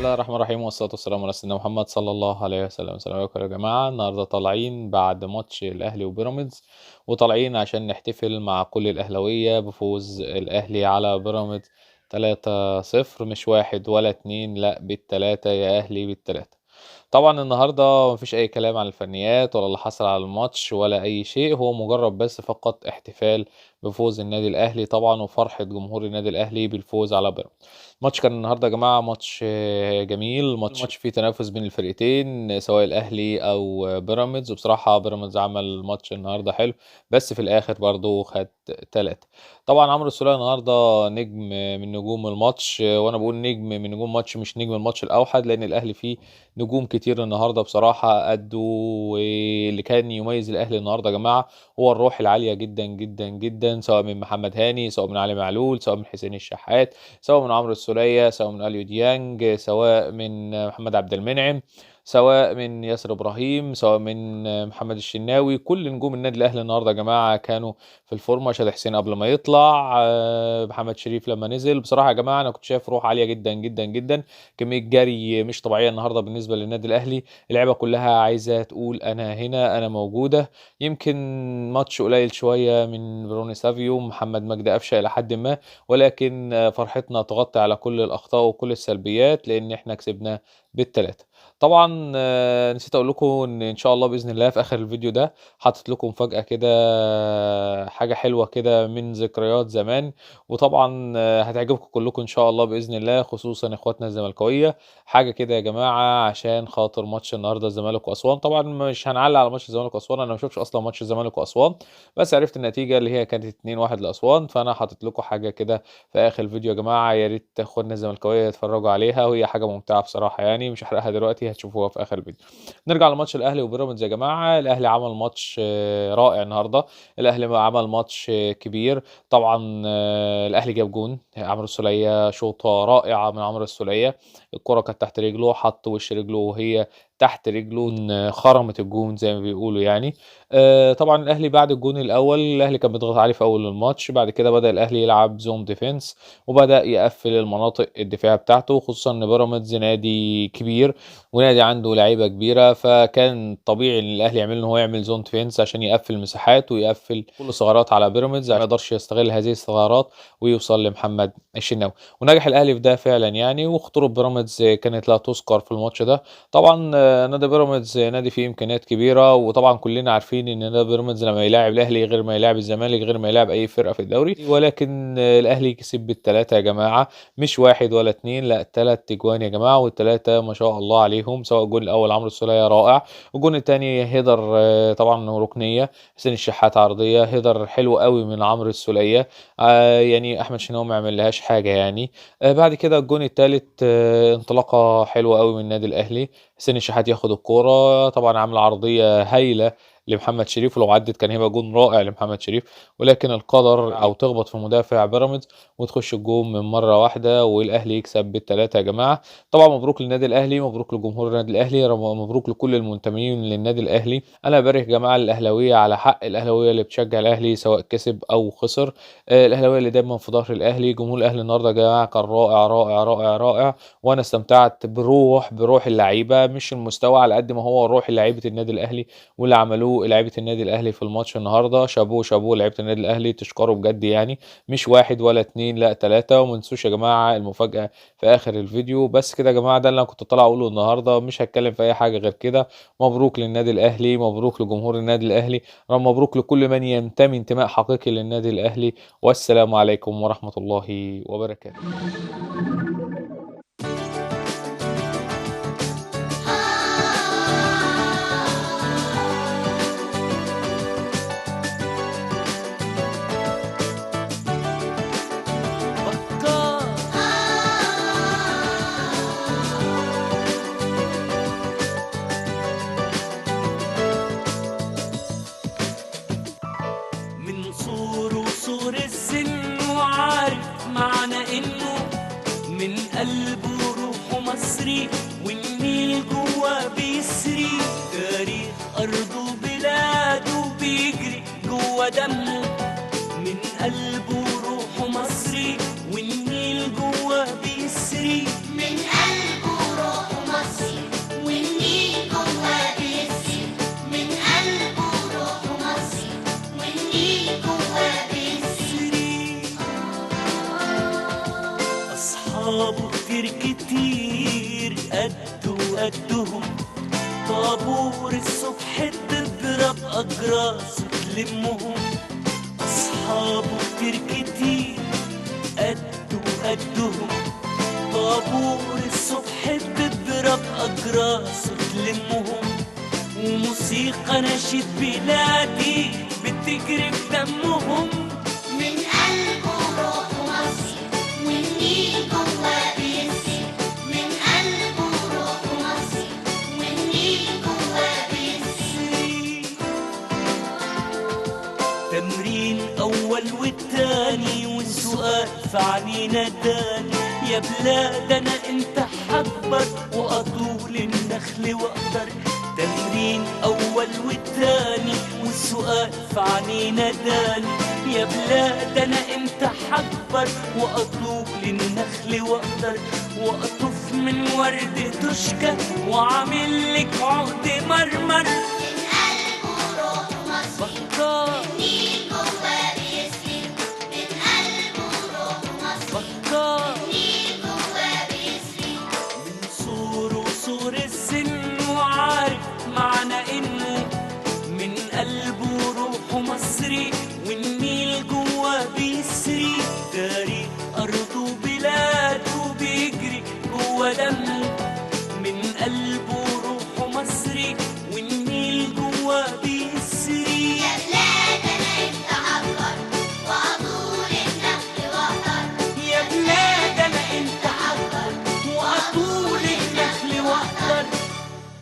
الله الرحمن الرحيم والصلاة والسلام على سيدنا محمد صلى الله عليه وسلم. السلام عليكم يا جماعة. النهارده طالعين بعد ماتش الأهلي وبيراميدز، وطالعين عشان نحتفل مع كل الأهلاوية بفوز الأهلي على بيراميدز 3-0، مش واحد ولا اتنين، لأ بالتلاتة يا أهلي بالتلاتة. طبعا النهارده مفيش أي كلام عن الفنيات ولا اللي حصل على الماتش ولا أي شيء، هو مجرد بس فقط احتفال بفوز النادي الأهلي طبعا، وفرحة جمهور النادي الأهلي بالفوز على بيراميدز. الماتش كان النهارده يا جماعة ماتش جميل، ماتش فيه تنافس بين الفرقتين سواء الأهلي أو بيراميدز، وبصراحة بيراميدز عمل ماتش النهارده حلو، بس في الآخر برضه خد 3. طبعا عمرو السولية النهارده نجم من نجوم الماتش، وأنا بقول نجم من نجوم الماتش مش نجم الماتش الأوحد، لأن الأهلي فيه نجوم كتير النهارده بصراحة أدوا. واللي كان يميز الأهلي النهارده يا جماعة هو الروح العالية جدا جدا جدا، سواء من محمد هاني، سواء من علي معلول، سواء من حسين الشحات، سواء من عمرو السولية، سواء من اليو ديانج، سواء من محمد عبد المنعم، سواء من ياسر ابراهيم، سواء من محمد الشناوي. كل نجوم النادي الاهلي النهارده يا جماعه كانوا في الفورمه. شادي حسين قبل ما يطلع، محمد شريف لما نزل، بصراحه يا جماعه انا كنت شايف روح عاليه جدا جدا جدا، كميه جري مش طبيعيه النهارده بالنسبه للنادي الاهلي. اللعيبه كلها عايزه تقول انا هنا، انا موجوده. يمكن ماتش قليل شويه من بروني سافيو ومحمد مجدي قفشه الى حد ما، ولكن فرحتنا تغطي على كل الأخطاء وكل السلبيات، لأن إحنا كسبنا بالتلاتة. طبعا نسيت أقول لكم إن شاء الله بإذن الله في آخر الفيديو ده حاطط لكم فجأة كده، حاجة حلوة كده من ذكريات زمان، وطبعا هتعجبكم كلكم إن شاء الله بإذن الله، خصوصا إخواتنا الزملكاوية. حاجة كده يا جماعة عشان خاطر ماتش النهارده الزمالك وأسوان. طبعا مش هنعلق على ماتش الزمالك وأسوان، أنا ما شفتش أصلا ماتش الزمالك وأسوان، بس عرفت النتيجة اللي هي كانت 2-1 لأسوان، فأنا حاطط لكم حاجة كده في اخر الفيديو يا جماعه. يا ريت اخواتنا الزملكاويه يتفرجوا عليها، وهي حاجه ممتعه بصراحه يعني، مش هحرقها دلوقتي، هتشوفوها في اخر الفيديو. نرجع لماتش الاهلي وبيراميدز يا جماعه. الاهلي عمل ماتش رائع النهارده. الاهلي عمل ماتش كبير طبعا. الاهلي جاب جون عمرو السوليه، شوطه رائعه من عمرو السوليه، الكره كانت تحت رجله، حط وش رجله وهي تحت رجله، خرمت الجون زي ما بيقولوا يعني. طبعا الاهلي بعد الجون الاول الاهلي كان بيضغط عليه في اول الماتش، بعد كده بدا الاهلي يلعب زون ديفenس وبدا يقفل المناطق الدفاع بتاعته، خصوصا ان بيراميدز نادي كبير ونادي عنده لعيبه كبيره، فكان طبيعي ان الاهلي يعمل ان هو يعمل زون ديفنس عشان يقفل مساحات ويقفل كل ثغرات على بيراميدز، ما يقدرش يستغل هذه الثغرات ويوصل لمحمد الشناوي. ونجح الاهلي في ده فعلا يعني، وخطوره بيراميدز كانت لا تذكر في الماتش ده. طبعا نادي بيراميدز نادي فيه امكانيات كبيره، وطبعا كلنا عارفين ان نادي بيراميدز لما يلاعب الاهلي غير ما يلاعب الزمالك غير ما يلاعب اي فرقه في الدوري، ولكن الاهلي كسب بالثلاثه يا جماعه، مش واحد ولا اتنين، لا 3 اجوان يا جماعه، والثلاثه ما شاء الله عليهم. سواء الجون الاول عمرو السوليه رائع، والجون الثاني هيدر طبعا ركنيه، حسين الشحات عرضيه، هيدر حلو قوي من عمرو السوليه، يعني احمد شناوي ما عملهاش حاجه يعني. بعد كده الجون الثالث انطلاقه حلوه قوي من النادي الاهلي، حسين الشحات ياخد الكوره، طبعا عامل عرضيه هايله لمحمد شريف، ولو عدت كان هيبقى جون رائع لمحمد شريف، ولكن القدر او تخبط في مدافع بيراميدز وتخش الجون من مره واحده والاهلي يكسب بالثلاثه يا جماعه. طبعا مبروك للنادي الاهلي، مبروك لجمهور النادي الاهلي، مبروك لكل المنتمين للنادي الاهلي. انا ببارك يا جماعه الاهلاويه على حق، الاهلاويه اللي بتشجع الاهلي سواء كسب او خسر، الاهلاويه اللي دايما في ظهر الاهلي. جمهور الاهلي النهارده يا جماعه كان رائع رائع رائع رائع، وانا استمتعت بروح اللعيبه، مش المستوى على قد ما هو روح لعيبه النادي الاهلي واللي عملوه لعيبه النادي الاهلي في الماتش النهارده. شابوه شابوه لعيبه النادي الاهلي، تشكروا بجد يعني، مش واحد ولا اتنين، لا 3. وما تنسوش يا جماعه المفاجاه في اخر الفيديو. بس كده يا جماعه، ده اللي انا كنت طالع اقوله النهارده، مش هتكلم في اي حاجه غير كده. مبروك للنادي الاهلي، مبروك لجمهور النادي الاهلي، مبروك لكل من ينتمي انتماء حقيقي للنادي الاهلي. والسلام عليكم ورحمه الله وبركاته. من صور السن وعارف معنى انه من قلبه روحه مصري، والنيل جوا بيسري، تاريخ ارضه وبلاده بيجري جوا دمه. من قلبه روحه مصري، والنيل جوا بيسري، من قلبه كتير كتير قد وقدهم، طابور الصبح تضرب أجراس تلمهم، أصحابه كتير كتير قد وقدهم، طابور الصبح تضرب أجراس تلمهم، وموسيقى نشيد بلادي بتجري في دمهم. من قلبه روح مصر والنيل جوا بيسري، من قلبه روح مصر والنيل جوا بيسري. تمرين أول والتاني والسؤال في عنينا تاني، يا بلاد أنا أنت حكبر وأطول النخل وأقدر. تمرين أول والتاني والسؤال في عنينا تاني، يا بلاد أنا أنت حكبر وأطول النخل وأقدر. وأطف من ورد تشكى وعامل لك عقد مرمر. من قلبه روح مصر بكار والنيل جوا بيسري، من قلبه روح مصر بكار والنيل جوا بيسري. من صور وصور السن وعارف معنى إنه من قلبه روحه مصري والنيل جوا بيسري. تاريخ أرضه وبلاده بيجري جوا دمه، من قلبه روحه مصري والنيل جوا بيسري.